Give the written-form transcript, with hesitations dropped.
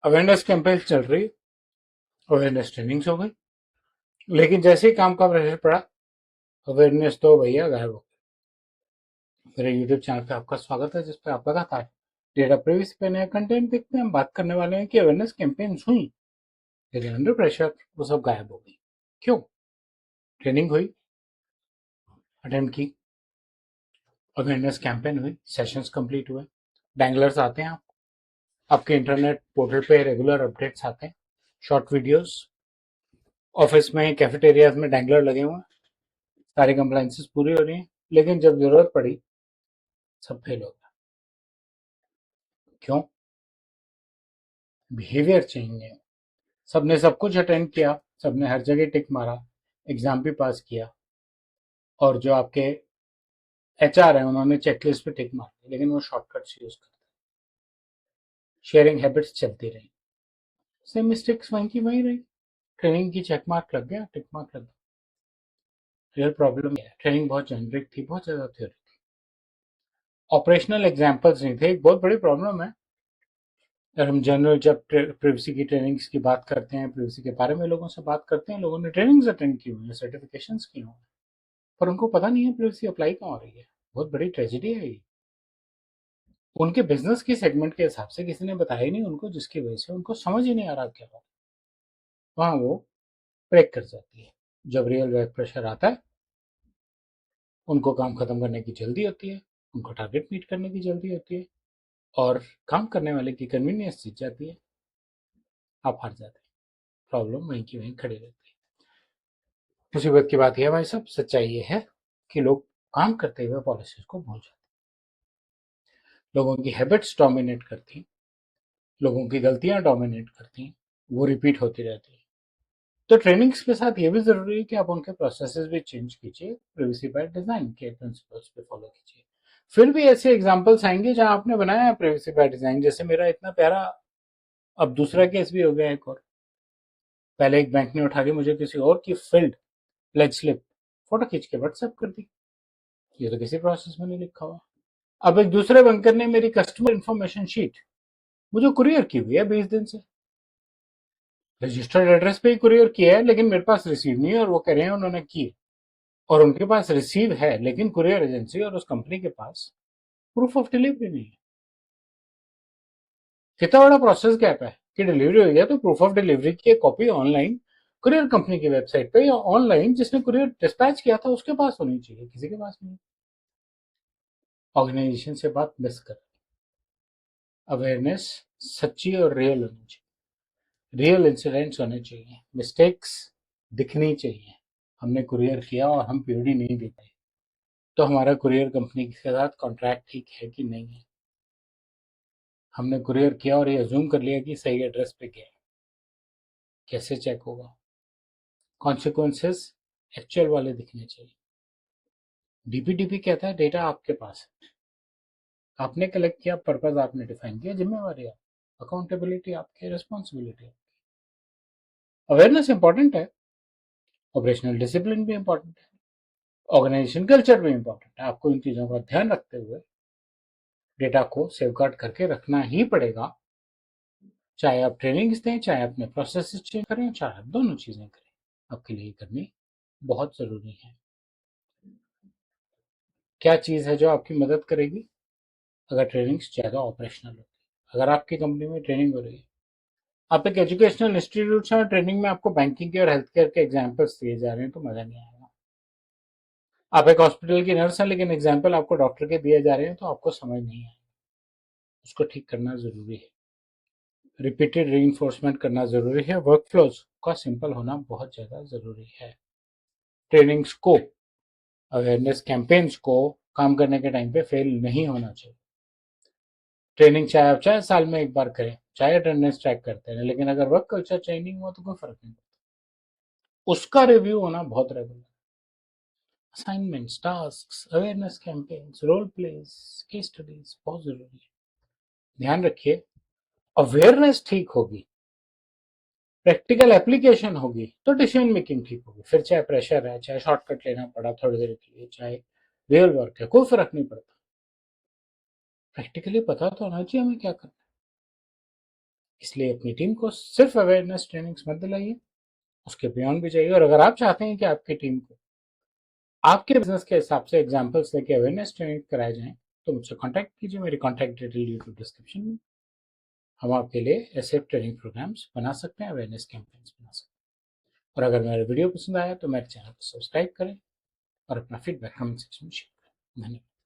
Awareness campaign चल रही, awareness trainings हो गई, लेकिन जैसे ही काम का प्रेशर पड़ा, अवेयरनेस तो भैया गायब हो गई। मेरे यूट्यूब चैनल पे आपका स्वागत है, जिसपे आप लगातार डेटा प्रीवियस पे नया कंटेंट देखते हैं। हम बात करने वाले हैं कि अवेयरनेस कैंपेन्स हुई, लेकिन अंडर प्रेशर वो सब गायब हो गई। क्यों? ट्रेनिंग हुई, अटेंड की, अवेयरनेस कैंपेन हुई, सेशंस कंप्लीट हुए, डैंगलर्स आते हैं आपके इंटरनेट पोर्टल पे, रेगुलर अपडेट्स आते हैं, शॉर्ट वीडियोस, ऑफिस में कैफेटेरियाज में डैंगलर लगे हुए हैं, सारी कंप्लाइंसेस पूरी हो रही हैं, लेकिन जब जरूरत पड़ी सब फेल हो गया। क्यों? बिहेवियर चेंज नहीं। सबने सब कुछ अटेंड किया, सबने हर जगह टिक मारा, एग्जाम भी पास किया, और जो आपके एचआर है उन्होंने चेकलिस्ट पे टिक मार, लेकिन वो शॉर्टकट्स यूज करते, शेयरिंग हैबिट्स चलती रही, सेम मिस्टेक्स वहीं की वहीं रही। ट्रेनिंग की चेक मार्क लग गया, टिक मार्क लग गया। रियल प्रॉब्लम है, ट्रेनिंग बहुत जेनरिक थी, बहुत ज्यादा थ्योरी थी, ऑपरेशनल एग्जाम्पल्स नहीं थे। एक बहुत बड़ी प्रॉब्लम है, अगर हम जनरल जब प्रिवेसी की ट्रेनिंग्स की बात करते हैं, प्रिवेसी के बारे में लोगों से बात करते हैं, लोगों ने ट्रेनिंग्स अटेंड की हुई है, सर्टिफिकेशंस की हुई, पर उनको पता नहीं है प्रिवेसी अप्लाई कहाँ हो रही है। बहुत बड़ी ट्रेजेडी है ये। उनके बिजनेस की सेगमेंट के हिसाब से किसी ने बताया ही नहीं उनको, जिसकी वजह से उनको समझ ही नहीं आ रहा क्या हो, वहां वो ब्रेक कर जाती है। जब रियल वर्क प्रेशर आता है, उनको काम खत्म करने की जल्दी होती है, उनको टारगेट मीट करने की जल्दी होती है, और काम करने वाले की कन्वीनियंस जीत जाती है, आप हार जाते हैं, प्रॉब्लम वहीं की वहीं खड़ी रहती है। मुसीबत की बात यह भाई साहब, सच्चाई ये है कि लोग काम करते हुए पॉलिसीज को भूल जाते हैं, लोगों की हैबिट्स डोमिनेट करती हैं, लोगों की गलतियां डोमिनेट करती हैं, वो रिपीट होती रहती है। तो ट्रेनिंग्स के साथ ये भी जरूरी है कि आप उनके प्रोसेसेस भी चेंज कीजिए, प्रिवेसी बाय डिजाइन के प्रिंसिपल्स पे फॉलो कीजिए। फिर भी ऐसे एग्जांपल्स आएंगे जहां आपने बनाया है प्रिवेसी बाय डिजाइन, जैसे मेरा इतना प्यारा अब दूसरा केस भी हो गया एक और। पहले एक बैंक ने उठा के मुझे किसी और की फिल्ड प्लेज स्लिप फोटो खींच के व्हाट्सएप कर दी, ये तो किसी प्रोसेस में नहीं लिखा हुआ। अब एक दूसरे बैंकर ने मेरी कस्टमर इन्फॉर्मेशन शीट मुझे कुरियर की हुई है 20 दिन से, रजिस्टर्ड एड्रेस पे ही कुरियर किया है, लेकिन मेरे पास रिसीव नहीं है, और वो कह रहे हैं उन्होंने की है। और उनके पास रिसीव है, लेकिन कुरियर एजेंसी और उस कंपनी के पास प्रूफ ऑफ डिलीवरी नहीं है। कितना बड़ा प्रोसेस गैप है कि डिलीवरी हो गया तो प्रूफ ऑफ डिलीवरी की एक कॉपी ऑनलाइन कुरियर कंपनी की वेबसाइट पे, या ऑनलाइन जिसने कुरियर डिस्पैच किया था उसके पास होनी चाहिए, किसी के पास नहीं। ऑर्गेनाइजेशन से बात मिस कर, अवेयरनेस सच्ची और रियल होनी चाहिए, रियल इंसिडेंट्स होने चाहिए, मिस्टेक्स दिखनी चाहिए। हमने कुरियर किया और हम पीओडी नहीं दे पाए, तो हमारा कुरियर कंपनी के साथ कॉन्ट्रैक्ट ठीक है कि नहीं है। हमने कुरियर किया और ये अज्यूम कर लिया कि सही एड्रेस पे गया, कैसे चेक होगा? कॉन्सिक्वेंसेस एक्चुअल वाले दिखने चाहिए। डीपीडीपी कहता है डेटा आपके पास है, आपने कलेक्ट किया, पर्पज आपने डिफाइन किया, जिम्मेवारी आप, अकाउंटेबिलिटी आपकी, रिस्पॉन्सिबिलिटी। अवेयरनेस इंपॉर्टेंट है, ऑपरेशनल डिसिप्लिन भी इंपॉर्टेंट है, ऑर्गेनाइजेशन कल्चर भी इंपॉर्टेंट है। आपको इन चीजों का ध्यान रखते हुए डेटा को सेफगार्ड करके रखना ही पड़ेगा, चाहे आप ट्रेनिंग्स दें, चाहे अपने प्रोसेस चेंज करें, चाहे आप दोनों चीजें करें, आपके लिए करनी बहुत जरूरी है। क्या चीज है जो आपकी मदद करेगी? अगर ट्रेनिंग्स ज्यादा ऑपरेशनल होती है, अगर आपकी कंपनी में ट्रेनिंग हो रही है, आप एक एजुकेशनल इंस्टीट्यूट है, ट्रेनिंग में आपको बैंकिंग के और हेल्थ केयर के एग्जाम्पल्स दिए जा रहे हैं, तो मजा नहीं आएगा। आप एक हॉस्पिटल की नर्स हैं, लेकिन एग्जाम्पल आपको डॉक्टर के दिए जा रहे हैं, तो आपको समझ नहीं आएगा। उसको ठीक करना जरूरी है, रिपीटेड री करना जरूरी है, वर्क फ्लोज का सिंपल होना बहुत ज्यादा जरूरी है। ट्रेनिंग्स को, अवेयरनेस कैंपेन्स को काम करने के टाइम पे फेल नहीं होना चाहिए। ट्रेनिंग चाहे आप चाहे साल में एक बार करें, चाहे अटेंडेंस ट्रैक करते हैं, लेकिन अगर वर्क कल्चर चेंज नहीं हुआ तो कोई फर्क नहीं पड़ता। उसका रिव्यू होना बहुत regular, assignments, tasks, awareness campaigns, role plays, case studies बहुत जरूरी है। ध्यान रखिए, अवेयरनेस ठीक होगी, प्रैक्टिकल एप्लीकेशन होगी, तो डिसीजन मेकिंग ठीक होगी। फिर चाहे प्रेशर है, चाहे शॉर्टकट लेना पड़ा थोड़ी देर के लिए, चाहे रियल वर्क है, कोई फर्क नहीं पड़ता। प्रैक्टिकली पता तो होना चाहिए हमें क्या करना है। इसलिए अपनी टीम को सिर्फ अवेयरनेस ट्रेनिंग्स मत दिलाइए, उसके बियॉन्ड भी जाइए। और अगर आप चाहते हैं कि आपकी टीम को आपके बिजनेस के हिसाब से एग्जाम्पल्स लेके अवेयरनेस ट्रेनिंग कराए जाएं, तो मुझसे कॉन्टैक्ट कीजिए। मेरी कॉन्टैक्ट डिटेल यूट्यूब डिस्क्रिप्शन में। हम आपके लिए ऐसे ट्रेनिंग प्रोग्राम्स बना सकते हैं, अवेयरनेस कैंपेन्स बना सकते हैं। और अगर मेरा वीडियो पसंद आया तो मेरे चैनल को सब्सक्राइब करें और अपना फीडबैक कमेंट सेक्शन में शेयर करें। धन्यवाद।